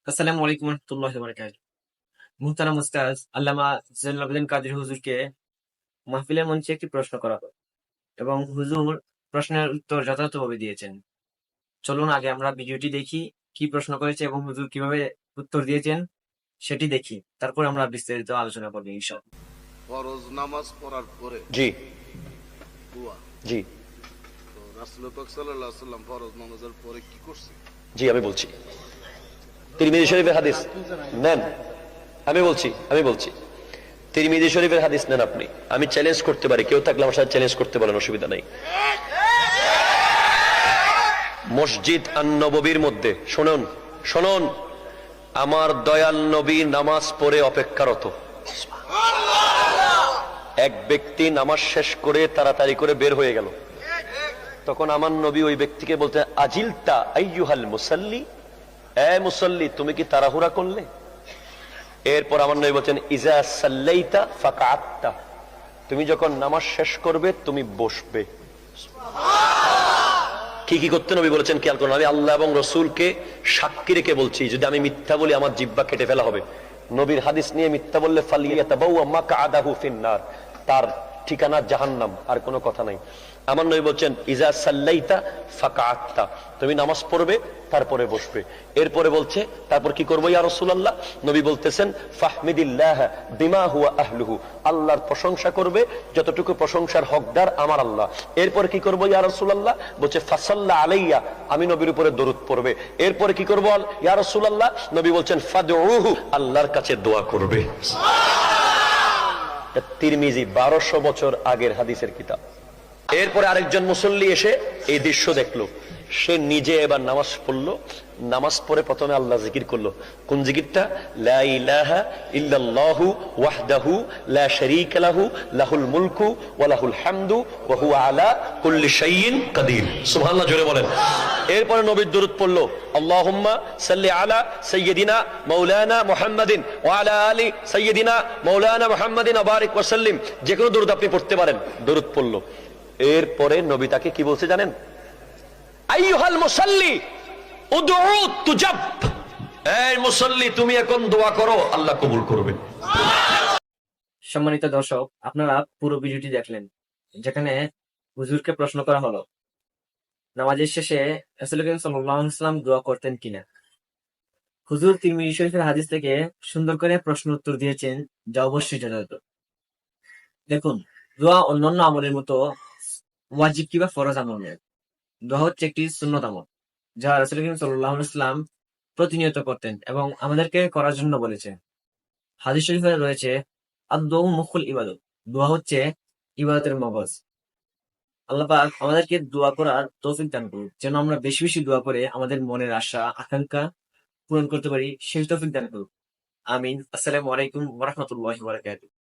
আসসালামু আলাইকুম রহমতুল্লাহ বারাকাত। মুহতারাম উস্তাজ আল্লামা জৈনুল আবেদিন কাদের হুজুরকে মাহফিলের মঞ্চে একটি প্রশ্ন করা হয় এবং হুজুর প্রশ্নের উত্তর যথাযথভাবে দিয়েছেন। চলুন আগে আমরা ভিডিওটি দেখি, কি প্রশ্ন করেছে এবং হুজুর কিভাবে উত্তর দিয়েছেন সেটি দেখি, তারপর আমরা বিস্তারিত আলোচনা করবো ইনশাআল্লাহ। ফরজ নামাজ পড়ার পরে জি দোয়া। জি তো রাসূল পাক সাল্লাল্লাহু আলাইহি সাল্লাম ফরজ নামাজের পরে কি করছে? জি আমি বলছি তিরমিজি শরীফের হাদিস নেন। আমি বলছি তিরমিজি শরীফের হাদিস নেন। আপনি আমি চ্যালেঞ্জ করতে পারি, কেউ থাকলে আমার সাথে চ্যালেঞ্জ করতে পারেন, অসুবিধা নাই। মসজিদ আন-নববীর মধ্যে শুনুন শুনুন, আমার দয়াল নবী নামাজ পড়ে অপেক্ষারত। এক ব্যক্তি নামাজ শেষ করে তাড়াতাড়ি করে বের হয়ে গেল। তখন আমার নবী ওই ব্যক্তিকে বলতে, আজিলতা আইয়ুহাল মুসাল্লি, এ মুসাল্লি তুমি কি তাড়াহুড়া করলে? এরপর আমার নবী বলছেন, ইজা সাল্লাইতা ফাকাআত্তা, তুমি যখন নামাজ শেষ করবে তুমি বসবে। কি কি করতে নবী বলেছেন খেয়াল করুন। আমি আল্লাহ এবং রসুলকে সাক্ষী রেখে বলছি, যদি আমি মিথ্যা বলি আমার জিহ্বা কেটে ফেলা হবে। নবীর হাদিস নিয়ে মিথ্যা বললে ফালিয়াতাবাওয়া মাকআদাহু ফিন্নার, তার ঠিকানা জাহান্নাম, আর কোনো কথা নাই। আমার নবী বলছেন, ইজা সাল্লাইতা ফাকাআত্তা, তুমি নামাজ পড়বে তারপরে বসবে। এরপরে বলছে তারপর কি করবো ইয়া রাসূলুল্লাহ? নবী বলতেছেন, ফাহমিদিল্লাহ বিমা হুয়া আহলুহু, আল্লাহর প্রশংসা করবে যতটুকু প্রশংসার হকদার আমার আল্লাহ। এরপরে কি করবো ইয়া রাসূলুল্লাহ? বলছে ফাসাল্লা আলাইয়া, আমি নবীর উপরে দরুদ পড়বে। এরপরে কি করবো ইয়া রাসূলুল্লাহ? নবী বলছেন ফাদউহু, আল্লাহর কাছে দোয়া করবে। তিরমিজি 1200 বছর আগের হাদিসের কিতাব। এরপরে আরেকজন মুসল্লি এসে এই দৃশ্য দেখলো, সে নিজে এবার নামাজ পড়লো। নামাজ পড়ে প্রথমে আল্লাহ জিকির করলো। কোন জিকিরটা? লা ইলাহা ইল্লাল্লাহু ওয়াহদাহু লা শারীকা লাহু লাহুল মুলকু ওয়া লাহুল হামদু ওয়া হুয়া আলা কুল্লি শাইইন কাদির। সুবহানাল্লাহ, জোরে বলেন। এরপরে নবীর দরুদ পড়লো, আল্লাহুম্মা সাল্লি আলা সাইয়্যিদিনা মাওলানা মুহাম্মাদিন ওয়া আলা আলি সাইয়্যিদিনা মাওলানা মুহাম্মাদিন ওয়া বারিক ওয়া সাল্লিম। যে কোনো দরুদ আপনি পড়তে পারেন। দরুদ পড়লো। এরপরে নবী তাকে কি বলছে জানেন? আইয়ুহাল মুসাল্লি উদউ তুজাব, এই মুসাল্লি তুমি এখন দোয়া করো, আল্লাহ কবুল করবে। সম্মানিত দর্শক, আপনারা পুরো ভিডিওটি দেখলেন, যেখানে হুজুরকে প্রশ্ন করা হলো নামাজের শেষে রাসূল করিম সাল্লাল্লাহু আলাইহি ওয়াসাল্লাম দোয়া করতেন কিনা। হুজুর তিরমিজি শরীফের হাদিস থেকে সুন্দর করে প্রশ্ন উত্তর দিয়েছেন, যা অবশ্যই যথাযথ। দেখুন, দোয়া অন্যান্য আমলের মতো ওয়াজিব কিংবা ফরজ আমল নয়। দোয়া হচ্ছে একটি সুন্নত আমল, যা রাসূল করিম সাল্লাল্লাহু আলাইহি ওয়াসাল্লাম প্রতিনিয়ত করতেন এবং আমাদেরকে করার জন্য বলেছেন। হাদিস শরীফে রয়েছে, আদ-দুআউ মুখুল ইবাদত, দোয়া হচ্ছে ইবাদতের মগজ। আল্লাহ পাক আমাদেরকে দোয়া করার তৌফিক দান করুন, যেন আমরা বেশি বেশি দোয়া করে আমাদের মনের আশা আকাঙ্ক্ষা পূরণ করতে পারি, সেই তৌফিক দান করুন। আমিন। আসসালামু আলাইকুম ওয়া রাহমাতুল্লাহি ওয়া বারাকাতুহু।